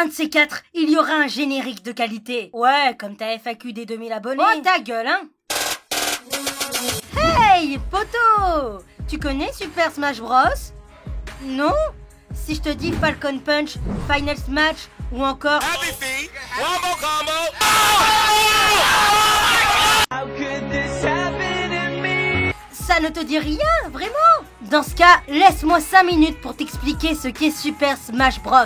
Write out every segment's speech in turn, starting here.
Un de ces quatre, il y aura un générique de qualité. Ouais, comme ta FAQ des 2000 abonnés. Oh, ta gueule, hein. Hey, poto! Tu connais Super Smash Bros? Non? Si je te dis Falcon Punch, Final Smash ou encore... Ça ne te dit rien, vraiment? Dans ce cas, laisse-moi 5 minutes pour t'expliquer ce qu'est Super Smash Bros.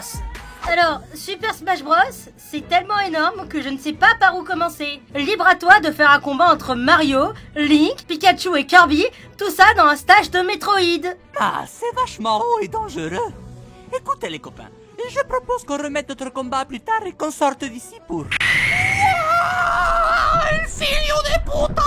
Alors, Super Smash Bros, c'est tellement énorme que je ne sais pas par où commencer. Libre à toi de faire un combat entre Mario, Link, Pikachu et Kirby, tout ça dans un stage de Metroid. Ah, c'est vachement haut et dangereux. Écoutez les copains, je propose qu'on remette notre combat plus tard et qu'on sorte d'ici pour... El filio de puta!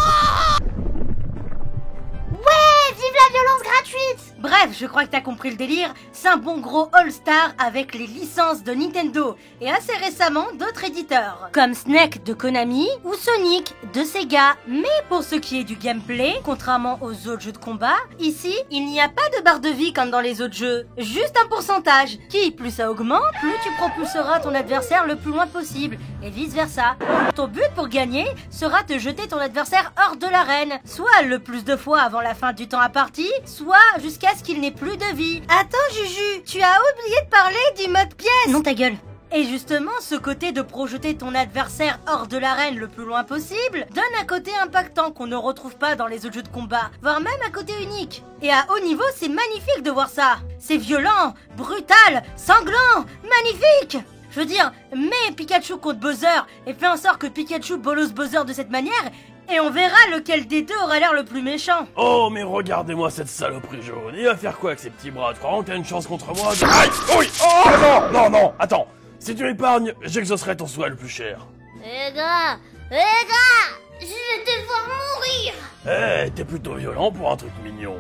Ouais, vive la violence gratuite! Bref, je crois que t'as compris le délire, c'est un bon gros All-Star avec les licences de Nintendo et assez récemment d'autres éditeurs, comme Snake de Konami ou Sonic de Sega. Mais pour ce qui est du gameplay, contrairement aux autres jeux de combat, ici, il n'y a pas de barre de vie comme dans les autres jeux, juste un pourcentage, qui plus ça augmente, plus tu propulseras ton adversaire le plus loin possible, et vice versa. Ton but pour gagner sera de jeter ton adversaire hors de l'arène, soit le plus de fois avant la fin du temps à partie, soit jusqu'à ce qu'il n'ait plus de vie. Attends Juju, tu as oublié de parler du mode pièce. Non, ta gueule. Et justement, ce côté de projeter ton adversaire hors de l'arène le plus loin possible donne un côté impactant qu'on ne retrouve pas dans les autres jeux de combat, voire même un côté unique. Et à haut niveau, c'est magnifique de voir ça. C'est violent, brutal, sanglant, magnifique. Je veux dire, mets Pikachu contre Bowser et fais en sorte que Pikachu bolosse Bowser de cette manière et on verra lequel des deux aura l'air le plus méchant. Oh, mais regardez-moi cette saloperie jaune. Il va faire quoi avec ses petits bras? Tu crois que t'as une chance contre moi de... Aïe! Oui! Oh non! Non, non! Attends! Si tu m'épargnes, j'exaucerai ton souhait le plus cher. Eh gars! Je vais devoir mourir! Eh, t'es plutôt violent pour un truc mignon.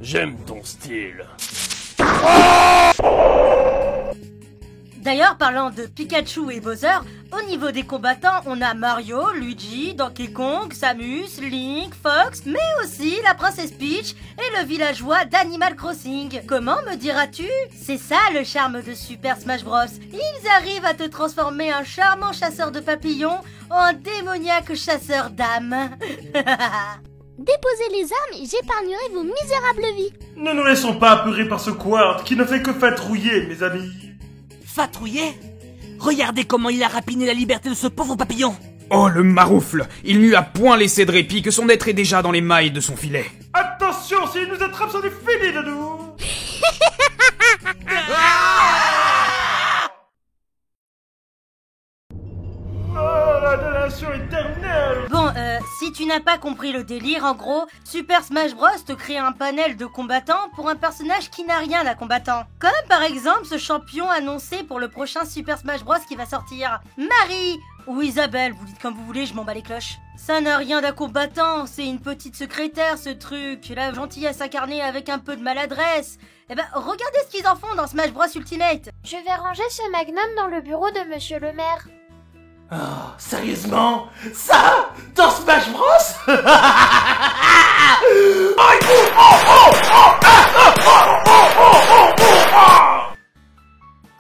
J'aime ton style. D'ailleurs, parlant de Pikachu et Bowser, au niveau des combattants, on a Mario, Luigi, Donkey Kong, Samus, Link, Fox, mais aussi la princesse Peach et le villageois d'Animal Crossing. Comment me diras-tu? C'est ça le charme de Super Smash Bros. Ils arrivent à te transformer un charmant chasseur de papillons en un démoniaque chasseur d'âmes. Déposez les armes et j'épargnerai vos misérables vies. Ne nous laissons pas apeurer par ce Quart qui ne fait que fatrouiller, mes amis. Fatrouiller? Regardez comment il a rapiné la liberté de ce pauvre papillon. Oh, le maroufle! Il n'y a point laissé de répit que son être est déjà dans les mailles de son filet. Attention, s'il nous attrape, c'en est fini de nous. Oh, la damnation éternelle. Bon, si tu n'as pas compris le délire, en gros, Super Smash Bros te crée un panel de combattants pour un personnage qui n'a rien d'un combattant. Comme par exemple ce champion annoncé pour le prochain Super Smash Bros qui va sortir. Marie ou Isabelle, vous dites comme vous voulez, je m'en bats les cloches. Ça n'a rien d'un combattant, c'est une petite secrétaire ce truc, la gentillesse incarnée avec un peu de maladresse. Eh ben, regardez ce qu'ils en font dans Smash Bros Ultimate. Je vais ranger ce magnum dans le bureau de monsieur le maire. Oh, sérieusement? Ça? Dans Smash Bros?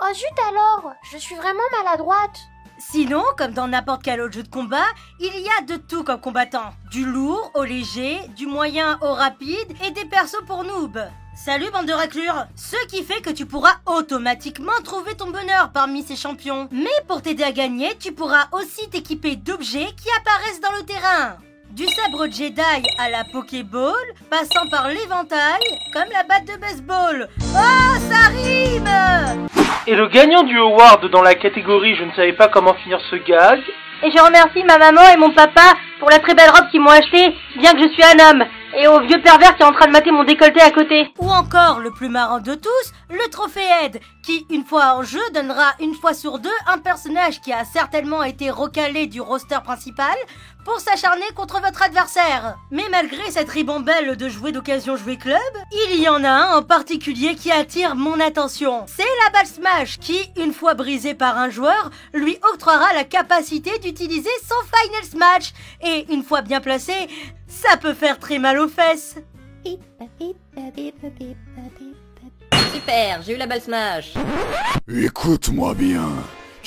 Oh zut alors, je suis vraiment maladroite. Sinon, comme dans n'importe quel autre jeu de combat, il y a de tout comme combattant. Du lourd au léger, du moyen au rapide et des persos pour noob. Salut bande de raclures! Ce qui fait que tu pourras automatiquement trouver ton bonheur parmi ces champions. Mais pour t'aider à gagner, tu pourras aussi t'équiper d'objets qui apparaissent dans le terrain. Du sabre Jedi à la Pokéball, passant par l'éventail, comme la batte de baseball. Oh, ça rime! Et le gagnant du award dans la catégorie Je ne savais pas comment finir ce gag. Et je remercie ma maman et mon papa pour la très belle robe qu'ils m'ont achetée, bien que je suis un homme. Et au vieux pervers qui est en train de mater mon décolleté à côté. Ou encore, le plus marrant de tous, le trophée Ed, qui, une fois en jeu, donnera une fois sur deux un personnage qui a certainement été recalé du roster principal pour s'acharner contre votre adversaire. Mais malgré cette ribambelle de jouets d'occasion jouer club, il y en a un en particulier qui attire mon attention. C'est la balle Smash qui, une fois brisée par un joueur, lui octroiera la capacité d'utiliser son Final Smash. Et une fois bien placé, ça peut faire très mal aux fesses. Super, j'ai eu la balle Smash. Écoute-moi bien.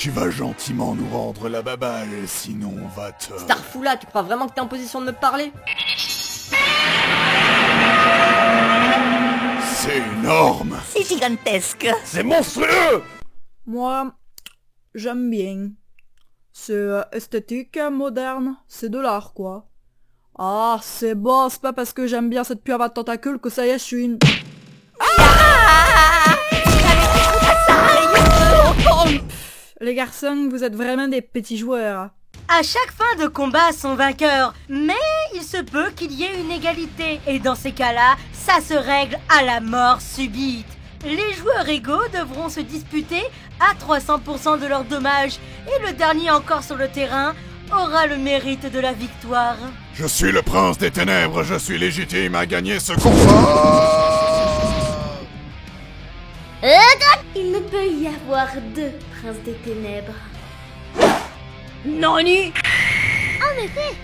Tu vas gentiment nous rendre la baballe, sinon on va te... Starfoula, tu crois vraiment que t'es en position de me parler? C'est énorme! C'est gigantesque. C'est monstrueux! Moi, j'aime bien. C'est esthétique, moderne, c'est de l'art, quoi. Ah, c'est bon, c'est pas parce que j'aime bien cette pieuvre à tentacules que ça y est, je suis une... Les garçons, vous êtes vraiment des petits joueurs. À chaque fin de combat a son vainqueur, mais il se peut qu'il y ait une égalité, et dans ces cas-là, ça se règle à la mort subite. Les joueurs égaux devront se disputer à 300% de leurs dommages, et le dernier encore sur le terrain aura le mérite de la victoire. Je suis le prince des ténèbres, je suis légitime à gagner ce combat! Il ne peut y avoir deux princes des ténèbres. Nani? En effet.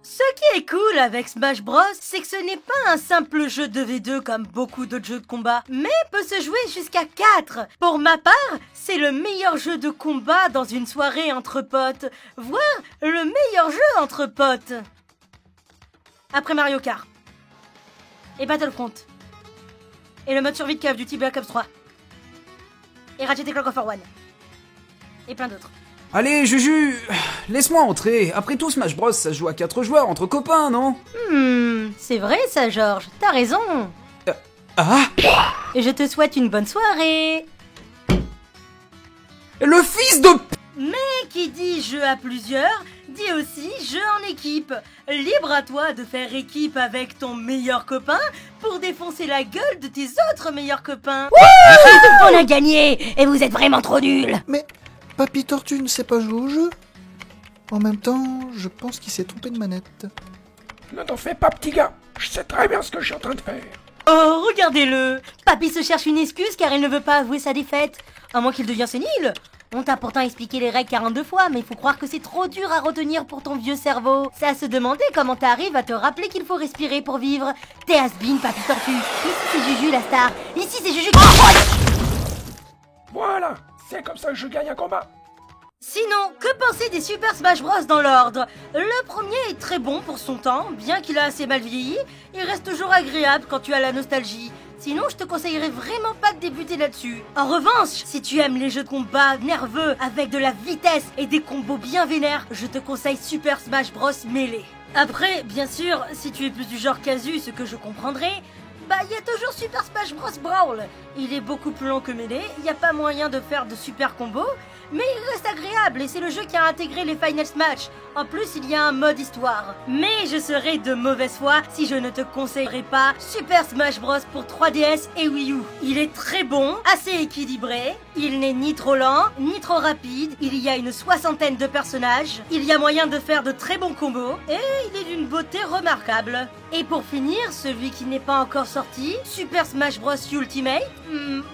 Ce qui est cool avec Smash Bros, c'est que ce n'est pas un simple jeu 2v2 comme beaucoup d'autres jeux de combat, mais peut se jouer jusqu'à 4. Pour ma part, c'est le meilleur jeu de combat dans une soirée entre potes, voire le meilleur jeu entre potes. Après Mario Kart. Et Battlefront. Et le mode survie de Call of Duty Black Ops 3. Et Ratchet & Clank of War 1. Et plein d'autres. Allez, Juju, laisse-moi entrer. Après tout, Smash Bros, ça se joue à 4 joueurs entre copains, non? C'est vrai ça, Georges. T'as raison. Ah! Et je te souhaite une bonne soirée. Le fils de... Mais qui dit jeu à plusieurs, dit aussi jeu en équipe. Libre à toi de faire équipe avec ton meilleur copain pour défoncer la gueule de tes autres meilleurs copains. On a gagné et vous êtes vraiment trop nuls. Mais Papy Tortue ne sait pas jouer au jeu. En même temps, je pense qu'il s'est trompé de manette. Ne t'en fais pas, petit gars. Je sais très bien ce que je suis en train de faire. Oh, regardez-le. Papy se cherche une excuse car il ne veut pas avouer sa défaite. À moins qu'il devienne sénile. On t'a pourtant expliqué les règles 42 fois, mais il faut croire que c'est trop dur à retenir pour ton vieux cerveau. C'est à se demander comment t'arrives à te rappeler qu'il faut respirer pour vivre. T'es has-been, Papy Tortue. Ici c'est Juju la star. Ici c'est Juju qui... Voilà, c'est comme ça que je gagne un combat. Sinon, que penser des Super Smash Bros dans l'ordre? Le premier est très bon pour son temps, bien qu'il a assez mal vieilli, il reste toujours agréable quand tu as la nostalgie. Sinon, je te conseillerais vraiment pas de débuter là-dessus. En revanche, si tu aimes les jeux de combat nerveux, avec de la vitesse et des combos bien vénères, je te conseille Super Smash Bros Melee. Après, bien sûr, si tu es plus du genre casu, ce que je comprendrai, bah il y a toujours Super Smash Bros Brawl. Il est beaucoup plus long que Melee, il n'y a pas moyen de faire de super combos, mais il reste agréable et c'est le jeu qui a intégré les Final Smash. En plus, il y a un mode histoire. Mais je serais de mauvaise foi si je ne te conseillerais pas Super Smash Bros pour 3DS et Wii U. Il est très bon, assez équilibré, il n'est ni trop lent, ni trop rapide, il y a une 60aine de personnages, il y a moyen de faire de très bons combos, et il est d'une beauté remarquable. Et pour finir, celui qui n'est pas encore sorti, Super Smash Bros Ultimate,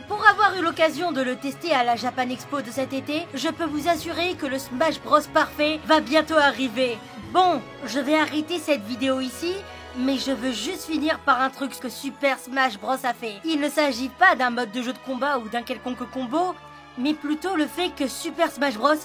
pour avoir eu l'occasion de le tester à la Japan Expo de cet été, je peux vous assurer que le Smash Bros parfait va bientôt arriver. Bon, je vais arrêter cette vidéo ici, mais je veux juste finir par un truc que Super Smash Bros a fait. Il ne s'agit pas d'un mode de jeu de combat ou d'un quelconque combo, mais plutôt le fait que Super Smash Bros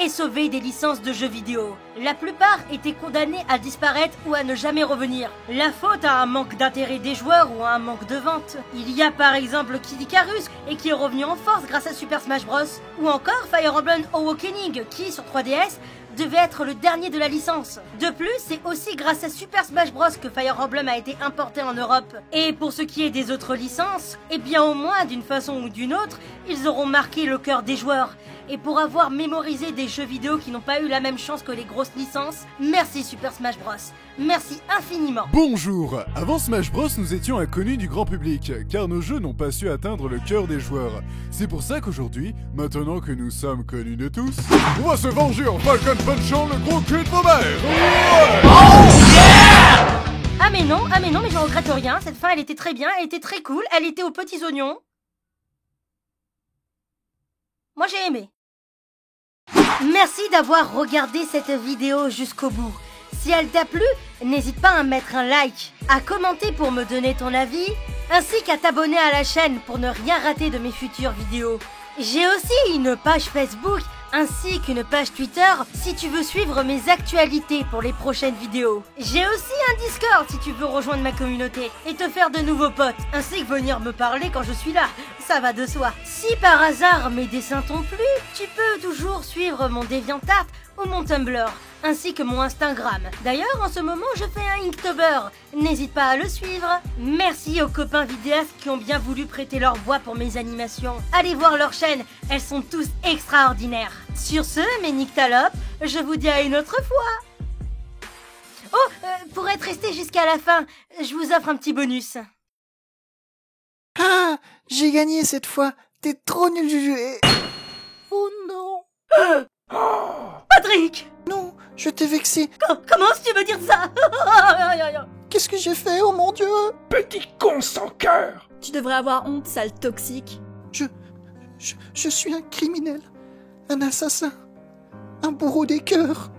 ait sauvé des licences de jeux vidéo. La plupart étaient condamnées à disparaître ou à ne jamais revenir. La faute à un manque d'intérêt des joueurs ou à un manque de vente. Il y a par exemple Kid Icarus et qui est revenu en force grâce à Super Smash Bros. Ou encore Fire Emblem Awakening qui, sur 3DS, devait être le dernier de la licence. De plus, c'est aussi grâce à Super Smash Bros que Fire Emblem a été importé en Europe. Et pour ce qui est des autres licences, eh bien au moins d'une façon ou d'une autre, ils auront marqué le cœur des joueurs. Et pour avoir mémorisé des jeux vidéo qui n'ont pas eu la même chance que les grosses licences, merci Super Smash Bros. Merci infiniment. Bonjour. Avant Smash Bros, nous étions inconnus du grand public, car nos jeux n'ont pas su atteindre le cœur des joueurs. C'est pour ça qu'aujourd'hui, maintenant que nous sommes connus de tous, on va se venger en Falcon Punchant le gros cul de vos mères. Ouais. Oh yeah! Ah mais non, mais je regrette rien. Cette fin, elle était très bien, elle était très cool, elle était aux petits oignons. Moi j'ai aimé. Merci d'avoir regardé cette vidéo jusqu'au bout. Si elle t'a plu, n'hésite pas à mettre un like, à commenter pour me donner ton avis, ainsi qu'à t'abonner à la chaîne pour ne rien rater de mes futures vidéos. J'ai aussi une page Facebook ainsi qu'une page Twitter si tu veux suivre mes actualités pour les prochaines vidéos. J'ai aussi un Discord si tu veux rejoindre ma communauté et te faire de nouveaux potes, ainsi que venir me parler quand je suis là, ça va de soi. Si par hasard mes dessins t'ont plu, tu peux toujours suivre mon DeviantArt ou mon Tumblr, ainsi que mon Instagram. D'ailleurs, en ce moment, je fais un Inktober. N'hésite pas à le suivre. Merci aux copains vidéastes qui ont bien voulu prêter leur voix pour mes animations. Allez voir leur chaîne, elles sont tous extraordinaires. Sur ce, mes nyctalopes, je vous dis à une autre fois. Oh, pour être resté jusqu'à la fin, je vous offre un petit bonus. Ah, j'ai gagné cette fois. T'es trop nul, Juju. Oh non. Patrick! Non, je t'ai vexé. Comment tu veux dire ça? Qu'est-ce que j'ai fait, oh mon Dieu? Petit con sans cœur. Tu devrais avoir honte, sale toxique. Je suis un criminel. Un assassin. Un bourreau des cœurs.